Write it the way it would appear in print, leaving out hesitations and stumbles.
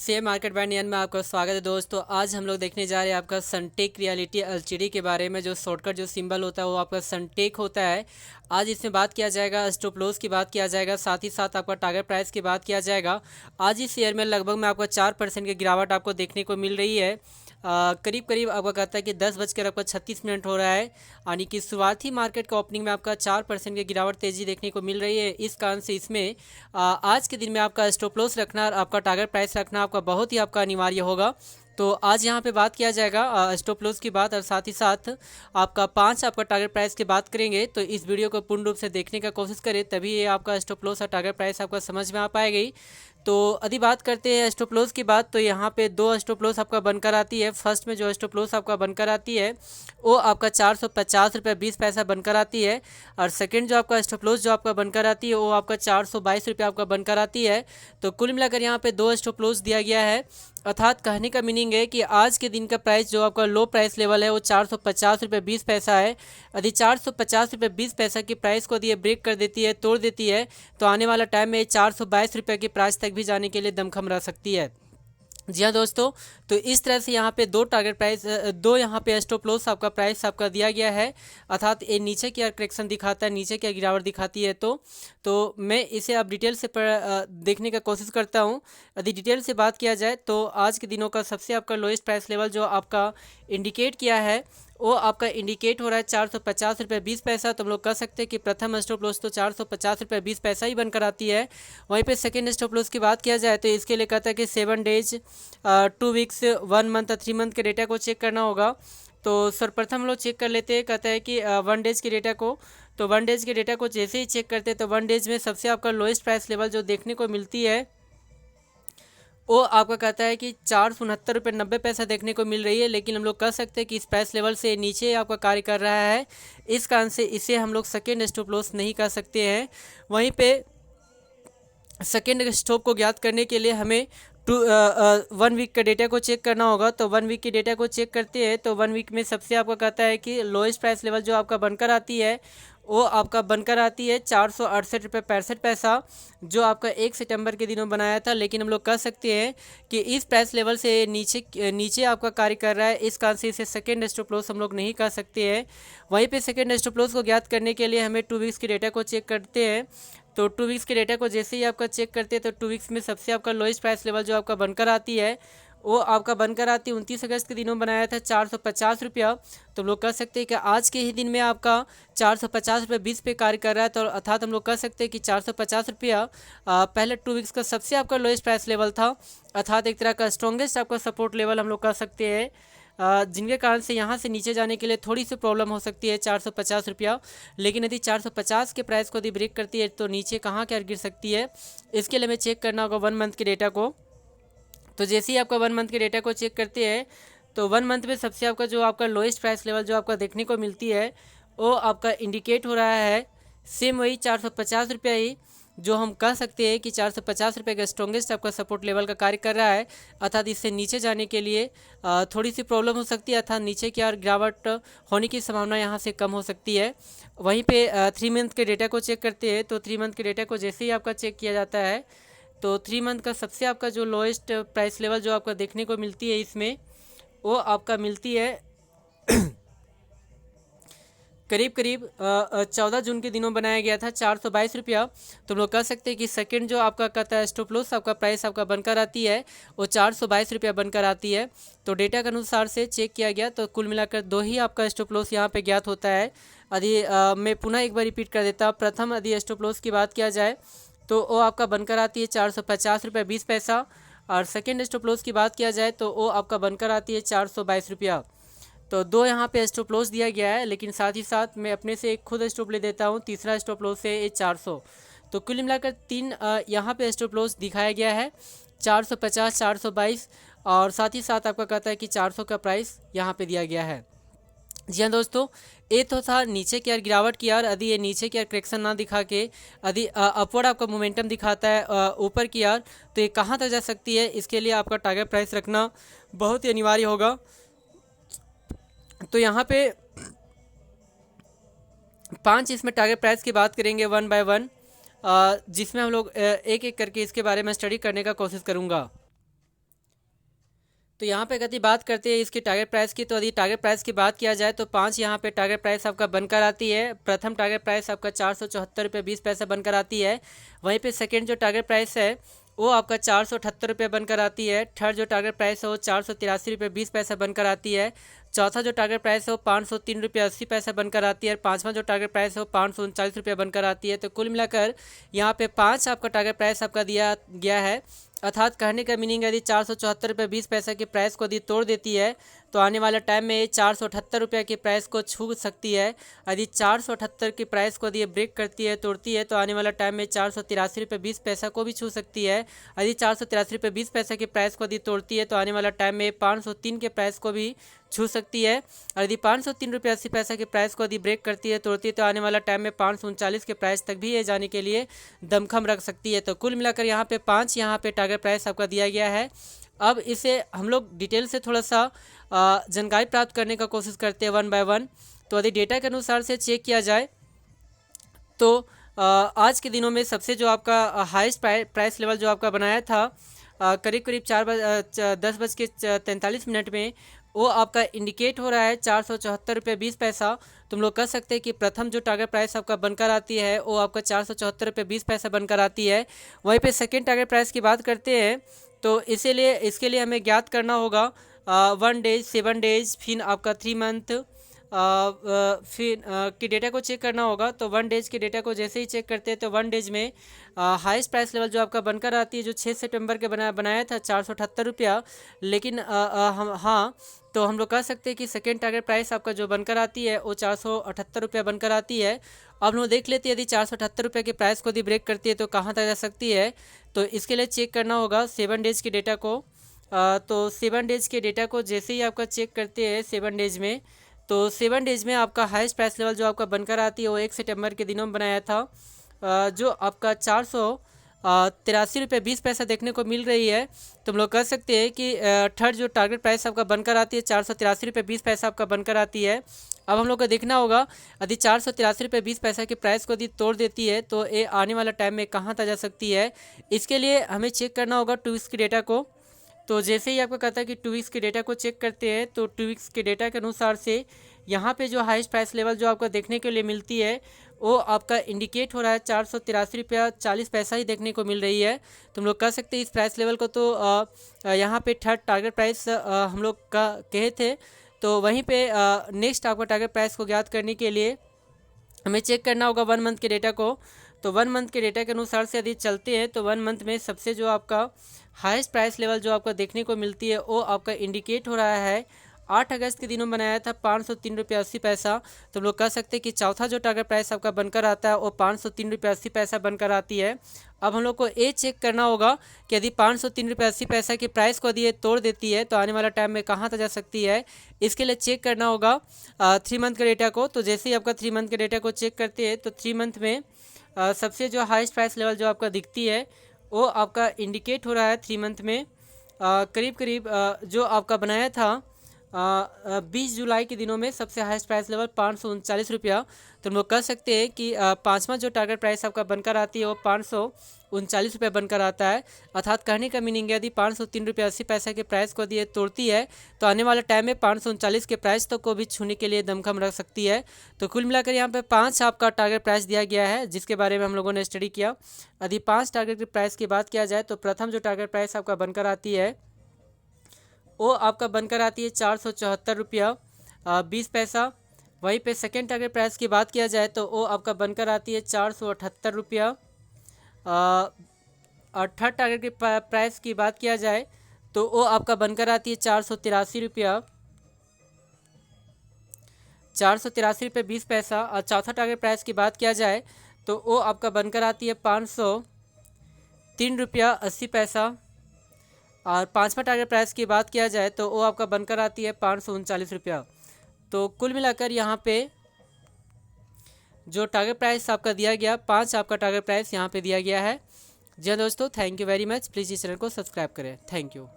Share market band नियन में आपका स्वागत है दोस्तों। आज हम लोग देखने जा रहे हैं आपका सनटेक रियलिटी एलटीडी के बारे में। जो शॉर्टकट जो सिंबल होता है वो आपका सनटेक होता है। आज इसमें बात किया जाएगा, स्टॉप लॉस की बात किया जाएगा, साथ ही साथ आपका टारगेट प्राइस की बात किया जाएगा। आज इस शेयर में लगभग में आपका 4% की गिरावट आपको देखने को मिल रही है। करीब करीब आपका कहता है कि 10:36 हो रहा है, यानी कि शुरुआती मार्केट का ओपनिंग में आपका 4% की गिरावट तेज़ी देखने को मिल रही है। इस कारण से इसमें आज के दिन में आपका स्टॉप लॉस रखना और आपका टारगेट प्राइस रखना आपका बहुत ही आपका अनिवार्य होगा। तो आज यहाँ पे बात किया जाएगा स्टॉप लॉस की बात, और साथ ही साथ आपका 5 आपका टारगेट प्राइस की बात करेंगे। तो इस वीडियो को पूर्ण रूप से देखने का कोशिश करें, तभी ये आपका स्टॉप लॉस और टारगेट प्राइस आपका समझ में आ पाएगी। तो अभी बात करते हैं स्टॉप लॉस की बात। तो यहाँ पे 2 स्टॉप लॉस आपका बनकर आती है। फर्स्ट में जो स्टॉप लॉस आपका बनकर आती है वो आपका 450 रुपये 20 पैसा बनकर आती है, और सेकंड जो आपका स्टॉप लॉस जो आपका बनकर आती है वो आपका 422 रुपये आपका बनकर आती है। तो कुल मिलाकर यहाँ पे 2 स्टॉप लॉस दिया गया है। अर्थात कहने का मीनिंग है कि आज के दिन का प्राइस जो आपका लो प्राइस लेवल है वो 450 रुपये 20 पैसा है। यदि 450 रुपये 20 पैसा की प्राइस को यदि ब्रेक कर देती है, तोड़ देती है, तो आने वाला टाइम में 422 रुपये की प्राइस तक भी जाने के लिए दमखम रह सकती है। जी हाँ दोस्तों, तो इस तरह से यहाँ पे 2 टारगेट प्राइस, 2 यहाँ पे स्टॉप लॉस आपका प्राइस आपका दिया गया है। अर्थात ये नीचे की करेक्शन दिखाता है, नीचे की गिरावट दिखाती है। तो मैं इसे अब डिटेल से देखने का कोशिश करता हूँ। यदि डिटेल से बात किया जाए तो आज के दिनों का सबसे आपका लोएस्ट प्राइस लेवल जो आपका इंडिकेट किया है वो आपका इंडिकेट हो रहा है 450 रुपये 20 पैसा। तो हम लोग कह सकते हैं कि प्रथम स्टॉप लॉस तो 450 रुपये 20 पैसा ही बनकर आती है। वहीं पे सेकेंड स्टॉप लॉस की बात किया जाए तो इसके लिए कहता है कि 7 डेज, 2 वीक्स, 1 मंथ और 3 मंथ के डेटा को चेक करना होगा। तो सर्वप्रथम हम लोग चेक कर लेते हैं, कहता है कि 1 डेज के डेटा को। तो 1 डेज के डेटा को जैसे ही चेक करते हैं तो 1 डेज में सबसे आपका लोएस्ट प्राइस लेवल जो देखने को मिलती है वो आपका कहता है कि 469 रुपये 90 पैसा देखने को मिल रही है। लेकिन हम लोग कह सकते हैं कि इस प्राइस लेवल से नीचे आपका कार्य कर रहा है, इस कारण से इसे हम लोग सेकेंड स्टॉप लॉस नहीं कर सकते हैं। वहीं पे सेकेंड स्टॉप को ज्ञात करने के लिए हमें 1 वीक का डेटा को चेक करना होगा। तो 1 वीक के डेटा को चेक करते हैं तो 1 वीक में सबसे आपका कहता है कि लोएस्ट प्राइस लेवल जो आपका बनकर आती है वो आपका बनकर आती है 468 रुपये 65 पैसा, जो आपका 1 सितंबर के दिनों बनाया था। लेकिन हम लोग कह सकते हैं कि इस प्राइस लेवल से नीचे आपका कार्य कर रहा है, इस कारण से इसे सेकेंड स्टॉप लॉस हम लोग नहीं कर सकते हैं। वहीं पे सेकेंड स्टॉप लॉस को ज्ञात करने के लिए हमें 2 वीक्स के डेटा को चेक करते हैं। तो 2 वीक्स के डेटा को जैसे ही आपका चेक करते हैं तो 2 वीक्स में सबसे आपका लोएस्ट प्राइस लेवल जो आपका बनकर आती है वो आपका बनकर आती है 29 अगस्त के दिनों बनाया था 450 रुपया। तो हम लोग कह सकते हैं कि आज के ही दिन में आपका 450 रुपये 20 पे कार्य कर रहा है। तो अर्थात हम लोग कह सकते हैं कि 450 रुपया पहले 2 वीक्स का सबसे आपका लोएस्ट प्राइस लेवल था, अर्थात एक तरह का स्ट्रॉन्गेस्ट आपका सपोर्ट लेवल हम लोग कह सकते हैं, जिनके कारण से यहाँ से नीचे जाने के लिए थोड़ी सी प्रॉब्लम हो सकती है 450 रुपया। लेकिन यदि 450 के प्राइस को यदि ब्रेक करती है तो नीचे कहाँ क्या गिर सकती है, इसके लिए हमें चेक करना होगा 1 मंथ के डेटा को। तो जैसे ही आपका 1 मंथ के डेटा को चेक करते हैं तो 1 मंथ में सबसे आपका जो आपका लोएस्ट प्राइस लेवल जो आपका देखने को मिलती है वो आपका इंडिकेट हो रहा है सेम वही 450 रुपया ही, जो हम कह सकते हैं कि 450 रुपये का स्ट्रॉन्गेस्ट आपका सपोर्ट लेवल का कार्य कर रहा है। अर्थात इससे नीचे जाने के लिए थोड़ी सी प्रॉब्लम हो सकती है, अर्थात नीचे की और गिरावट होने की संभावना यहाँ से कम हो सकती है। वहीं पे 3 मंथ के डेटा को चेक करते हैं तो 3 मंथ के डेटा को जैसे ही आपका चेक किया जाता है तो 3 मंथ का सबसे आपका जो लोएस्ट प्राइस लेवल जो आपका देखने को मिलती है इसमें वो आपका मिलती है करीब करीब 14 जून के दिनों बनाया गया था 422 रुपया। तो हम लोग कह सकते हैं कि सेकंड जो आपका कहता है स्टॉप लॉस आपका प्राइस आपका बनकर आती है वो 422 रुपया बनकर आती है। तो डेटा के अनुसार से चेक किया गया तो कुल मिलाकर 2 ही आपका स्टॉप लॉस यहाँ पे ज्ञात होता है। यदि मैं पुनः एक बार रिपीट कर देता हूँ, प्रथम यदि स्टॉप लॉस की बात किया जाए तो वो आपका बनकर आती है 450 रुपये 20 पैसा, और सेकेंड स्टॉप लॉस की बात किया जाए तो वो आपका बनकर आती है 422 रुपया। तो 2 यहाँ पे स्टॉप लॉस दिया गया है, लेकिन साथ ही साथ मैं अपने से एक खुद स्टॉप ले देता हूँ। तीसरा स्टॉप लॉस है ये 400। तो कुल मिलाकर 3 यहाँ पे स्टॉप लॉस दिखाया गया है 450, 422, और साथ ही साथ आपका कहता है कि 400 का प्राइस यहाँ पे दिया गया है। जी हाँ दोस्तों, ये तो था नीचे की यार गिरावट की यार। यदि ये नीचे की यार करेक्शन ना दिखा के यदि अपवर्ड आपका मोमेंटम दिखाता है ऊपर की यार, तो ये कहाँ तक जा सकती है, इसके लिए आपका टारगेट प्राइस रखना बहुत ही अनिवार्य होगा। तो यहाँ पे 5 इसमें टारगेट प्राइस की बात करेंगे 1 बाय 1, जिसमें हम लोग एक एक करके इसके बारे में स्टडी करने का कोशिश करूँगा। तो यहाँ पे यदि बात करते हैं इसकी टारगेट प्राइस की, तो यदि टारगेट प्राइस की बात किया जाए तो 5 यहाँ पे टारगेट प्राइस आपका बनकर आती है। प्रथम टारगेट प्राइस आपका 474.20 बनकर आती है। वहीं पे सेकंड जो टारगेट प्राइस है वो आपका 478 बनकर आती है। थर्ड जो टारगेट प्राइस है वो 483.20 बनकर आती है। चौथा जो टारगेट प्राइस है वो 503.80 बनकर आती है। और पाँचवा जो टारगेट प्राइस है वो 539 बनकर आती है। तो कुल मिलाकर यहाँ पे 5 आपका टारगेट प्राइस आपका दिया गया है। अर्थात कहने का मीनिंग यदि 474.20 की प्राइस को यदि तोड़ देती है तो आने वाले टाइम में 478 रुपये की प्राइस को छू सकती है। यदि 478 की प्राइस को यदि ब्रेक करती है, तोड़ती है, तो आने वाला टाइम में 483.20 को भी छू सकती है। यदि 483.20 की प्राइस को यदि तोड़ती है तो आने वाला टाइम में 503 के प्राइस को भी छू सकती है। और यदि 503.80 की प्राइस को यदि ब्रेक करती है, तोड़ती है, तो आने वाला टाइम में 539 के प्राइस तक भी ये जाने के लिए दमखम रख सकती है। तो कुल मिलाकर यहाँ पे 5 यहाँ पे टारगेट प्राइस आपका दिया गया है। अब इसे हम लोग डिटेल से थोड़ा सा जानकारी प्राप्त करने का कोशिश करते हैं वन बाय वन। तो यदि डेटा के अनुसार से चेक किया जाए तो आज के दिनों में सबसे जो आपका हाईएस्ट प्राइस लेवल जो आपका बनाया था करीब करीब 10:43 में, वो आपका इंडिकेट हो रहा है 474.20। तुम लोग कह सकते हैं कि प्रथम जो टारगेट प्राइस आपका बनकर आती है वो आपका 474.20 बनकर आती है। वहीं पे सेकंड टारगेट प्राइस की बात करते हैं तो इसके लिए हमें ज्ञात करना होगा 1 डेज, 7 डेज, फिर आपका 3 मंथ फिर की डेटा को चेक करना होगा। तो 1 डेज के डेटा को जैसे ही चेक करते हैं तो 1 डेज में हाईएस्ट प्राइस लेवल जो आपका बनकर आती है जो 6 सितंबर के बनाया था 478 रुपया। लेकिन तो हम लोग कह सकते हैं कि सेकेंड टारगेट प्राइस आपका जो बनकर आती है वो 478 रुपया बनकर आती है। अब हम लोग देख लेते हैं यदि 478 रुपये की प्राइस को यदि ब्रेक करती है तो कहाँ तक जा सकती है। तो इसके लिए चेक करना होगा 7 डेज के डेटा को। तो 7 डेज के डेटा को जैसे ही आपका चेक करते हैं 7 डेज में, तो 7 डेज में आपका हाईएस्ट प्राइस लेवल जो आपका बनकर आती है वो 1 सितंबर के दिनों में बनाया था जो आपका 483.20 देखने को मिल रही है। तो हम लोग कह सकते हैं कि थर्ड जो टारगेट प्राइस आपका बनकर आती है 483.20 आपका बनकर आती है। अब हम लोग को देखना होगा यदि 483.20 की प्राइस को यदि तोड़ देती है तो ये आने वाला टाइम में कहाँ तक जा सकती है। इसके लिए हमें चेक करना होगा 2 वीक्स के डेटा को। तो जैसे ही आपको कहता है कि 2 वीक्स के डेटा को चेक करते हैं तो 2 वीक्स के डेटा के अनुसार से यहाँ पे जो हाईएस्ट प्राइस लेवल जो आपको देखने के लिए मिलती है वो आपका इंडिकेट हो रहा है 483.40 ही देखने को मिल रही है। तो हम लोग कह सकते हैं इस प्राइस लेवल को तो यहाँ पे थर्ड टारगेट प्राइस हम लोग का कहे थे। तो वहीं पे नेक्स्ट आपका टारगेट प्राइस को ज्ञात करने के लिए हमें चेक करना होगा 1 मंथ के डेटा को। तो 1 मंथ के डेटा के अनुसार से यदि चलते हैं तो 1 मंथ में सबसे जो आपका हाईएस्ट प्राइस लेवल जो आपको देखने को मिलती है वो आपका इंडिकेट हो रहा है 8 अगस्त के दिनों बनाया था 503.80। तो हम लोग कह सकते हैं कि चौथा जो टारगेट प्राइस आपका बनकर आता है वो 503.80 बनकर आती है। अब हम लोग को ये चेक करना होगा कि यदि 503.80 की प्राइस को यदि ये तोड़ देती है तो आने वाला टाइम में कहाँ तक जा सकती है। इसके लिए चेक करना होगा 3 मंथ के डेटा को। तो जैसे ही आपका 3 मंथ के डेटा को चेक करते हैं तो 3 मंथ में सबसे जो हाईएस्ट प्राइस लेवल जो आपका दिखती है वो आपका इंडिकेट हो रहा है 3 मंथ में करीब करीब जो आपका बनाया था 20 जुलाई के दिनों में सबसे हाईएस्ट प्राइस लेवल 539 रुपया। तो हम लोग कह सकते हैं कि पाँचवा जो टारगेट प्राइस आपका बनकर आती है वो 539 रुपये बनकर आता है। अर्थात कहने का मीनिंग है यदि 503.80 के प्राइस को यदि तोड़ती है तो आने वाले टाइम में 539 के प्राइस तक को भी छूने के लिए दमखम रख सकती है। तो कुल मिलाकर यहाँ पे 5 आपका टारगेट प्राइस दिया गया है जिसके बारे में हम लोगों ने स्टडी किया। यदि 5 टारगेट की प्राइस की बात किया जाए तो प्रथम जो टारगेट प्राइस आपका बनकर आती है वो आपका बनकर आती है 474 रुपया 20 पैसा। वहीं पे सेकेंड टारगेट प्राइस की बात किया जाए तो वो आपका बनकर आती है 478 रुपया। और थर्ड टारगेट की प्राइस की बात किया जाए तो वो आपका बनकर आती है 483 रुपया 20 पैसा। और चौथा टारगेट प्राइस की बात किया जाए तो वो आपका बनकर आती है 503 रुपया 80 पैसा। और पाँचवा टारगेट प्राइस की बात किया जाए तो वो आपका बनकर आती है 539 रुपया। तो कुल मिलाकर यहाँ पे जो टारगेट प्राइस आपका दिया गया 5 आपका टारगेट प्राइस यहाँ पे दिया गया है। जी हाँ दोस्तों, thank you very much. Please इस चैनल को सब्सक्राइब करें। Thank you.